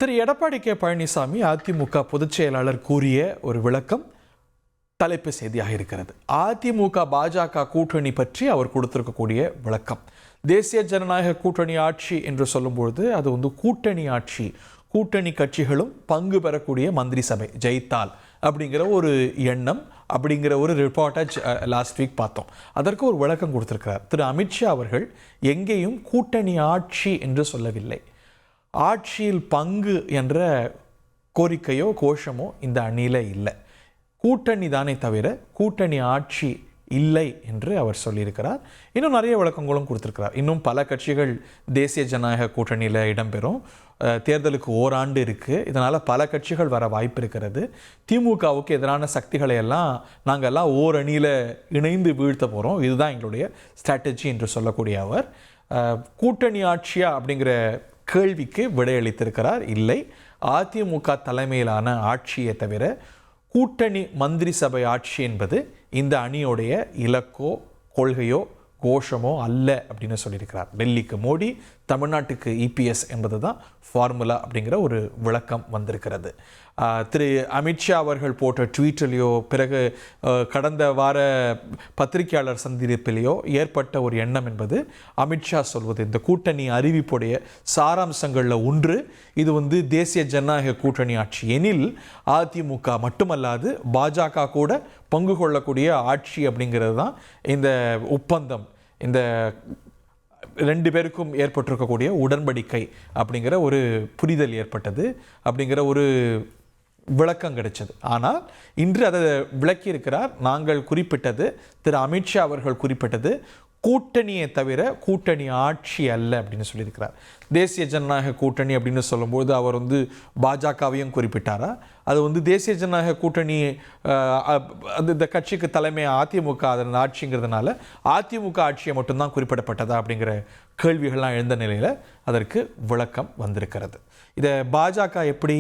திரு Edappadi K Palaniswami AIADMK பொதுச் செயலாளர் கூறிய ஒரு விளக்கம் தலைப்பு செய்தியாக இருக்கிறது. அதிமுக பாஜக கூட்டணி பற்றி அவர் கொடுத்திருக்கக்கூடிய விளக்கம், தேசிய ஜனநாயக கூட்டணி ஆட்சி என்று சொல்லும்பொழுது அது கூட்டணி ஆட்சி, கூட்டணி கட்சிகளும் பங்கு பெறக்கூடிய மந்திரி சபை ஜெயித்தால் அப்படிங்கிற ஒரு எண்ணம், அப்படிங்கிற ஒரு ரிப்போர்ட்டை லாஸ்ட் வீக் பார்த்தோம். அதற்கு ஒரு விளக்கம் கொடுத்திருக்கிறார். திரு அமித்ஷா அவர்கள் எங்கேயும் கூட்டணி ஆட்சி என்று சொல்லவில்லை. ஆட்சியில் பங்கு என்ற கோரிக்கையோ கோஷமோ இந்த அணியில் இல்லை. கூட்டணி தானே தவிர கூட்டணி ஆட்சி இல்லை என்று அவர் சொல்லியிருக்கிறார். இன்னும் நிறைய விளக்கங்களும் கொடுத்திருக்கிறார். இன்னும் பல கட்சிகள் தேசிய ஜனநாயக கூட்டணியில் இடம்பெறும். தேர்தலுக்கு ஓராண்டு இருக்குது. இதனால் பல கட்சிகள் வர வாய்ப்பு இருக்கிறது. திமுகவுக்கு எதிரான சக்திகளை எல்லாம் நாங்கள் எல்லாம் ஓரணியில் இணைந்து வீழ்த்த போகிறோம், இதுதான் எங்களுடைய ஸ்ட்ராட்டஜி என்று சொல்லக்கூடிய அவர் கூட்டணி ஆட்சியா அப்படிங்கிற கேள்விக்கு விடையளித்திருக்கிறார். இல்லை, அதிமுக தலைமையிலான ஆட்சியை தவிர கூட்டணி மந்திரி சபை ஆட்சி என்பது இந்த அணியோடைய இலக்கோ கொள்கையோ கோஷமோ அல்ல அப்படின்னு சொல்லியிருக்கிறார். டெல்லிக்கு மோடி, தமிழ்நாட்டுக்கு இபிஎஸ் என்பது தான் ஃபார்முலா அப்படிங்கிற ஒரு விளக்கம் வந்திருக்கிறது. திரு அமித்ஷா அவர்கள் போட்ட ட்வீட்டிலேயோ பிறகு கடந்த வார பத்திரிகையாளர் சந்திப்பிலேயோ ஏற்பட்ட ஒரு எண்ணம் என்பது, அமித்ஷா சொல்வது இந்த கூட்டணி அறிவிப்புடைய சாராம்சங்களில் ஒன்று, இது தேசிய ஜனநாயக கூட்டணி ஆட்சி எனில் அதிமுக மட்டுமல்லாது பாஜக கூட பங்கு கொள்ளக்கூடிய ஆட்சி அப்படிங்கிறது தான் இந்த ஒப்பந்தம், இந்த ரெண்டு பேருக்கும் ஏற்பட்டிருக்கக்கூடிய உடன்படிக்கை அப்படிங்கிற ஒரு புரிதல் ஏற்பட்டது, அப்படிங்கிற ஒரு விளக்கம் கிடைச்சது. ஆனால் இன்று அதை விளக்கியிருக்கிறார். நாங்கள் குறிப்பிட்டது, திரு அமித்ஷா அவர்கள் குறிப்பிட்டது கூட்டணியை தவிர கூட்டணி ஆட்சி அல்ல அப்படின்னு சொல்லியிருக்கிறார். தேசிய ஜனநாயக கூட்டணி அப்படின்னு சொல்லும்போது அவர் பாஜகவையும் குறிப்பிட்டாரா? அது தேசிய ஜனநாயக கூட்டணி இந்த கட்சிக்கு தலைமை அதிமுக அதன் ஆட்சிங்கிறதுனால அதிமுக ஆட்சியை மட்டும்தான் குறிப்பிடப்பட்டதா அப்படிங்கிற கேள்விகள்லாம் எழுந்த நிலையில் அதற்கு விளக்கம் வந்திருக்கிறது. இதை பாஜக எப்படி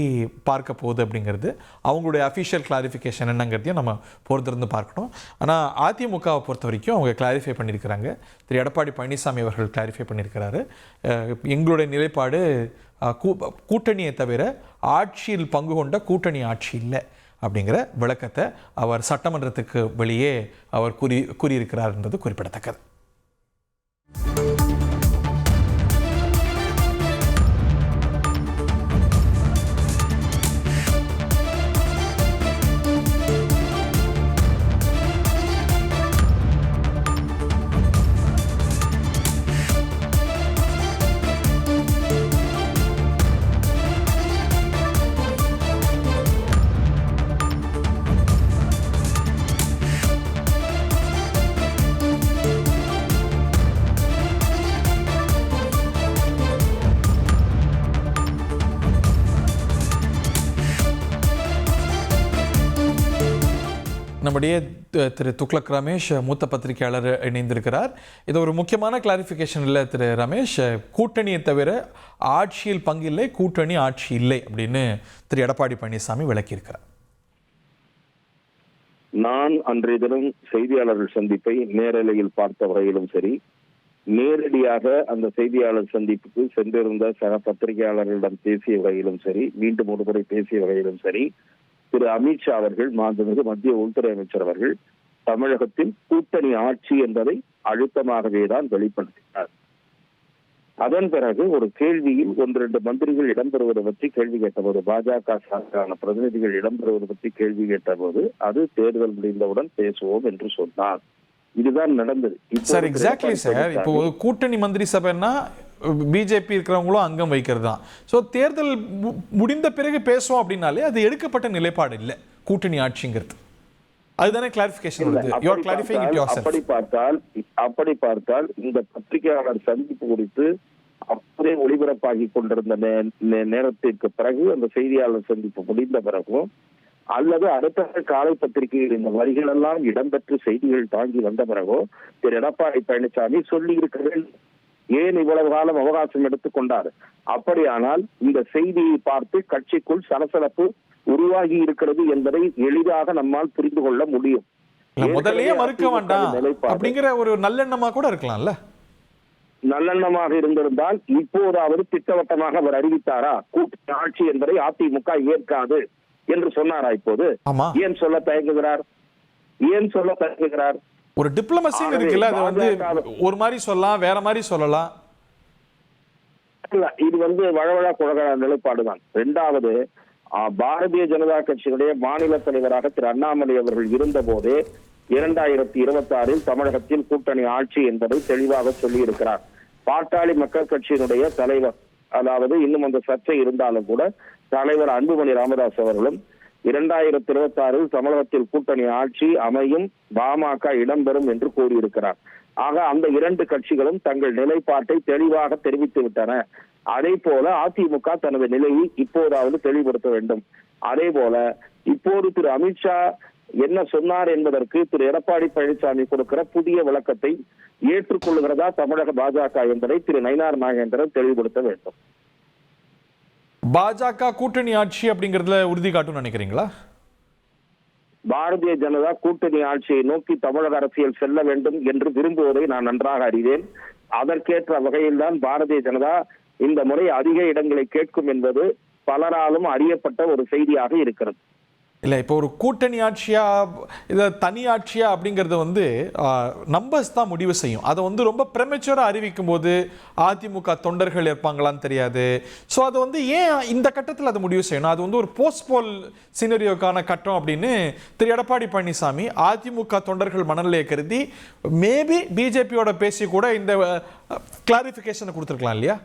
பார்க்க போகுது அப்படிங்கிறது அவங்களுடைய அஃபிஷியல் கிளாரிஃபிகேஷன் என்னங்கிறதையும் நம்ம பொறுத்திருந்து பார்க்கணும். ஆனால் அதிமுகவை பொறுத்த வரைக்கும் அவங்க கிளாரிஃபை பண்ணியிருக்கிறாங்க. திரு எடப்பாடி பழனிசாமி அவர்கள் கிளாரிஃபை பண்ணியிருக்கிறாரு. எங்களுடைய நிலைப்பாடு கூட்டணியை தவிர ஆட்சியில் பங்கு கொண்ட கூட்டணி ஆட்சி இல்லை அப்படிங்கிற விளக்கத்தை அவர் சட்டமன்றத்துக்கு வெளியே அவர் கூறியிருக்கிறார் என்பது குறிப்பிடத்தக்கது. நம்முடைய திரு துக்ளக் ரமேஷ் மூத்த பத்திரிகையாளர் இணைந்திருக்கிறார். இது ஒரு முக்கியமான கிளாரிஃபிகேஷன் இல்லை திரு ரமேஷ், கூட்டணியை தவிர ஆட்சியில் பங்கில்லை, கூட்டணி ஆட்சி இல்லை அப்படின்னு திரு எடப்பாடி பழனிசாமி விளக்கியிருக்கிறார். நான் அன்றைய தினம் செய்தியாளர்கள் சந்திப்பை நேரலையில் பார்த்த வகையிலும் சரி, நேரடியாக அந்த செய்தியாளர் சந்திப்புக்கு சென்றிருந்த சக பத்திரிகையாளர்களிடம் பேசிய வகையிலும் சரி, மீண்டும் ஒருமுறை பேசிய வகையிலும் சரி, திரு அமித்ஷா அவர்கள், மாண்புமிகு மத்திய உள்துறை அமைச்சர் அவர்கள் தமிழகத்தில் கூட்டணி ஆட்சி என்பதை அழுத்தமாகவே தான் வெளிப்படுத்தினார். அதன் பிறகு ஒரு கேள்வியில் 1-2 மந்திரிகள் இடம்பெறுவது பற்றி கேள்வி கேட்டபோது, பாஜக சார்பான பிரதிநிதிகள் இடம்பெறுவது பற்றி கேள்வி கேட்டபோது, அது தேர்தல் முடிந்தவுடன் பேசுவோம் என்று சொன்னார். இதுதான் நடந்தது. Sir, exactly sir. இப்போ கூட்டணி மந்திரி சபைன்னா பிஜேபி இருக்கிறவங்களும் அங்கம் வைக்கிறது தான். ஸோ தேர்தல் முடிந்த பிறகு பேசுவோம் அப்படின்னாலே அது எடுக்கப்பட்ட நிலைப்பாடு இல்லை கூட்டணி ஆட்சிங்கிறது. அதுதானே கிளாரிஃபிகேஷன் வருது. You are clarifying it yourself. அப்படி பார்த்தால் இந்த பத்திரிகையாளர் சந்திப்பு குறித்து அப்படியே ஒளிபரப்பாகி கொண்டிருந்த நேரத்திற்கு பிறகு, அந்த செய்தியாளர் சந்திப்பு முடிந்த பிறகும், அல்லது அடுத்த காலை பத்திரிகையில் இந்த வரிகள் எல்லாம் இடம்பெற்று செய்திகள் தாங்கி வந்த பிறகோ திரு எடப்பாடி பழனிசாமி சொல்லி இருக்க வேண்டும். ஏன் இவ்வளவு காலம் அவகாசம் எடுத்துக் கொண்டார்? அப்படியானால் இந்த செய்தியை பார்த்து கட்சிக்குள் சலசலப்பு உருவாகி இருக்கிறது என்பதை எளிதாக நம்மால் புரிந்து கொள்ள முடியும். முதல்லயே மறுக்க வேண்டாம் அப்படிங்கிற ஒரு நல்லெண்ணமா கூட இருக்கலாம்ல. நல்லெண்ணமாக இருந்திருந்தால் இப்போதாவது திட்டவட்டமாக அவர் அறிவித்தாரா கூட்டணி ஆட்சி என்பதை அதிமுக ஏற்காது என்று சொன்னாரா? இப்போது ஆமா, ஏன் சொல்ல தயங்குகிறார்? ஏன் சொல்ல தயங்குகிறார்? ஒரு டிப்ளமசி இருக்குல்ல, அது வந்து ஒரு மாதிரி சொல்லலாம், வேற மாதிரி சொல்லலாம். இல்ல, இது வழவழ குழக நிலைப்பாடுதான். இரண்டாவது, பாரதிய ஜனதா கட்சியினுடைய மாநில தலைவராக திரு அண்ணாமலை அவர்கள் இருந்த போதே 2026 தமிழகத்தில் கூட்டணி ஆட்சி என்பதை தெளிவாக சொல்லி இருக்கிறார். பாட்டாளி மக்கள் கட்சியினுடைய தலைவர், அதாவது இன்னும் அந்த சர்ச்சை இருந்தாலும் கூட தலைவர் அன்புமணி ராமதாஸ் அவர்களும் 2026 தமிழகத்தில் கூட்டணி ஆட்சி அமையும், பாமக இடம்பெறும் என்று கூறியிருக்கிறார். ஆக அந்த இரண்டு கட்சிகளும் தங்கள் நிலைப்பாட்டை தெளிவாக தெரிவித்து விட்டன. அதே போல அதிமுக தனது நிலையை இப்போதாவது தெளிவுபடுத்த வேண்டும். அதே போல இப்போது திரு அமித்ஷா என்ன சொன்னார் என்பதற்கு திரு எடப்பாடி பழனிசாமி கொடுக்கிற புதிய விளக்கத்தை ஏற்றுக்கொள்கிறதா தமிழக பாஜக என்பதை திரு நயினார் நாகேந்திரன் தெளிவுபடுத்த வேண்டும். பாஜக கூட்டணி ஆட்சி அப்படிங்கறதுல உறுதி காட்டும் நினைக்கிறீங்களா? பாரதிய ஜனதா கூட்டணி ஆட்சியை நோக்கி தமிழக அரசியல் செல்ல வேண்டும் என்று விரும்புவதை நான் நன்றாக அறிவேன். அதற்கேற்ற வகையில்தான் பாரதிய ஜனதா இந்த முறை அதிக இடங்களை கேட்கும் என்பது பலராலும் அறியப்பட்ட ஒரு செய்தியாக இருக்கிறது. இல்ல, இப்போ ஒரு கூட்டணி ஆட்சியா இதை தனி ஆட்சியா அப்படிங்கறது நம்பர்ஸ் தான் முடிவு செய்யும். அதை ரொம்ப பிரமெச்சூரா அறிவிக்கும் போது அதிமுக தொண்டர்கள் இருப்பாங்களான்னு தெரியாது. ஸோ அது ஏன் இந்த கட்டத்தில் அதை முடிவு செய்யணும்? அது ஒரு போஸ்ட்போல் சினரியோக்கான கட்டம் அப்படின்னு திரு எடப்பாடி பழனிசாமி அதிமுக தொண்டர்கள் மனநிலையை கருதி மேபி பிஜேபியோட பேசி கூட இந்த கிளாரிபிகேஷனை கொடுத்துருக்கலாம் இல்லையா?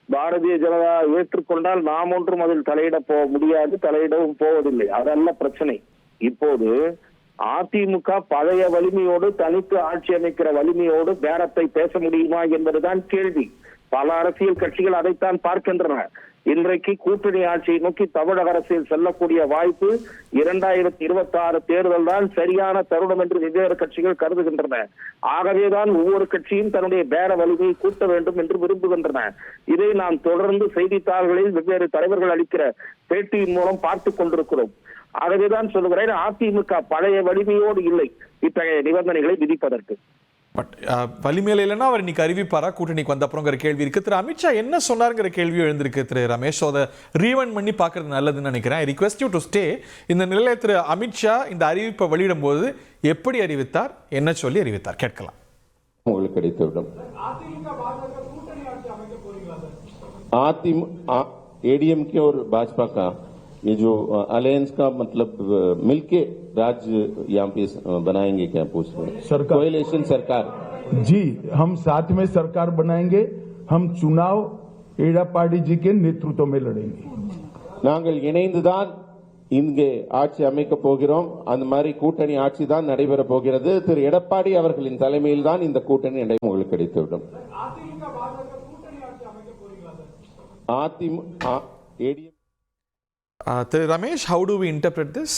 பாரதிய ஜனதா ஏற்றுக்கொண்டால் நாம் ஒன்றும் அதில் தலையிட முடியாது, தலையிடவும் போவதில்லை. அதல்ல பிரச்சனை. இப்போது அதிமுக பழைய வலிமையோடு தனித்து ஆட்சி அமைக்கிற வலிமையோடு பேரத்தை பேச முடியுமா என்பதுதான் கேள்வி. பல அரசியல் கட்சிகள் அதைத்தான் பார்க்கின்றன. இன்றைக்கு கூட்டணி ஆட்சியை நோக்கி தமிழக அரசியல் செல்லக்கூடிய வாய்ப்பு 2026 தேர்தல் தான் சரியான தருணம் என்று வெவ்வேறு கட்சிகள் கருதுகின்றன. ஆகவேதான் ஒவ்வொரு கட்சியும் தன்னுடைய பேர வலிமையை கூட்ட வேண்டும் என்று விரும்புகின்றன. இதை நாம் தொடர்ந்து செய்தித்தாள்களில் வெவ்வேறு தலைவர்கள் அளிக்கிற பேட்டியின் மூலம் பார்த்து கொண்டிருக்கிறோம். ஆகவேதான் சொல்லுகிறேன், அதிமுக பழைய வலிமையோடு இல்லை இத்தகைய நிபந்தனைகளை விதிப்பதற்கு. பட் வலிமையில இல்லைன்னா அவர் இன்னைக்கு அறிவிப்பாரா கூட்டணிக்கு வந்த அப்புறங்கிற கேள்வி இருக்கு. திரு அமித்ஷா என்ன சொன்னாருங்கிற கேள்வி எழுந்திருக்கு திரு ரமேஷ். அதை ரீவைண்ட் பண்ணி பார்க்கறது நல்லதுன்னு நினைக்கிறேன். I request you to stay. இந்த நிலையில திரு அமித்ஷா இந்த அறிவிப்பை வெளியிடும் போது எப்படி அறிவித்தார், என்ன சொல்லி அறிவித்தார் கேட்கலாம். உங்களுக்கு கிடைத்துவிடும். एडीएमके और भाजपा का ये जो अलायंस का मतलब मिलके राज्य यहाँ पे बनाएंगे क्या पूछ रहे हैं? सरकार, कोएलिशन सरकार जी, हम साथ में सरकार बनाएंगे. हम चुनाव एडप्पाडी जी के नेतृत्व में लड़ेंगे. நாங்கள் இணைந்துதான் இங்கே ஆட்சி அமைக்க போகிறோம். அந்த மாதிரி கூட்டணி ஆட்சி தான் நடைபெற போகிறது. திரு எடப்பாடி அவர்களின் தலைமையில் தான் இந்த கூட்டணி உங்களுக்கு கிடைத்துவிடும். Thiru Ramesh, how do we interpret this?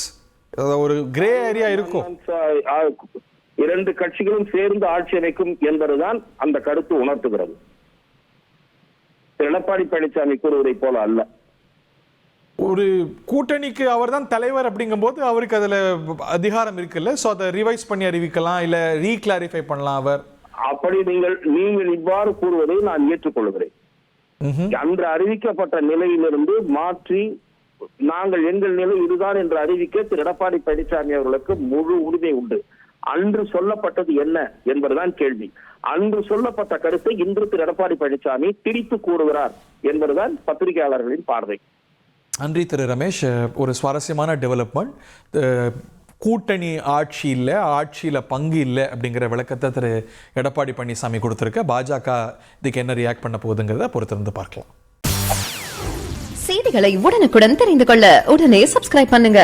ஒரு கிரே ஏரியா இருக்கும். இரண்டு கட்சிகளும் சேர்ந்து ஆட்சி அமைக்கும் என்பதுதான் அந்த கருத்து உணர்த்துகிறது. எடப்பாடி பழனிசாமி கூறுவதை போல அல்ல. ஒரு கூட்டணிக்கு அவர் தான் தலைவர் அப்படிங்கும் போது அவருக்கு அதுல அதிகாரம் இருக்குல்ல. சோ அதை ரிவைஸ் பண்ணி அறிவிக்கலாம், இல்ல ரீக்ளாரிஃபை பண்ணலாம். அவர் அப்படி நீங்கள் இவ்வாறு கூறுவதை நான் ஏற்றுக்கொள்கிறேன். அன்று அறிவிக்கப்பட்ட நிலையிலிருந்து மாற்றி நாங்கள் எங்கள் நிலை இதுதான் என்று அறிவிக்க திரு எடப்பாடி பழனிசாமி அவர்களுக்கு முழு உரிமை உண்டு. அன்று சொல்லப்பட்டது என்ன என்பதுதான் கேள்வி. அன்று சொல்லப்பட்ட கருத்தை இன்று திரு எடப்பாடி பழனிசாமி திரித்து கூறுகிறார் என்பதுதான் பத்திரிகையாளர்களின் பார்வை. நன்றி திரு ரமேஷ். ஒரு சுவாரஸ்யமான டெவலப்மெண்ட். கூட்டணி ஆட்சி இல்லை, ஆட்சியில பங்கு இல்லை அப்படிங்கிற விளக்கத்தை திரு எடப்பாடி பழனிசாமி கொடுத்திருக்க. பாஜக இதுக்கு என்ன ரியாக்ட் பண்ண போகுதுங்கிறத பொறுத்திருந்து பார்க்கலாம். செய்திகளை உடனுக்குடன் தெரிந்து கொள்ள உடனே சப்ஸ்கிரைப் பண்ணுங்க.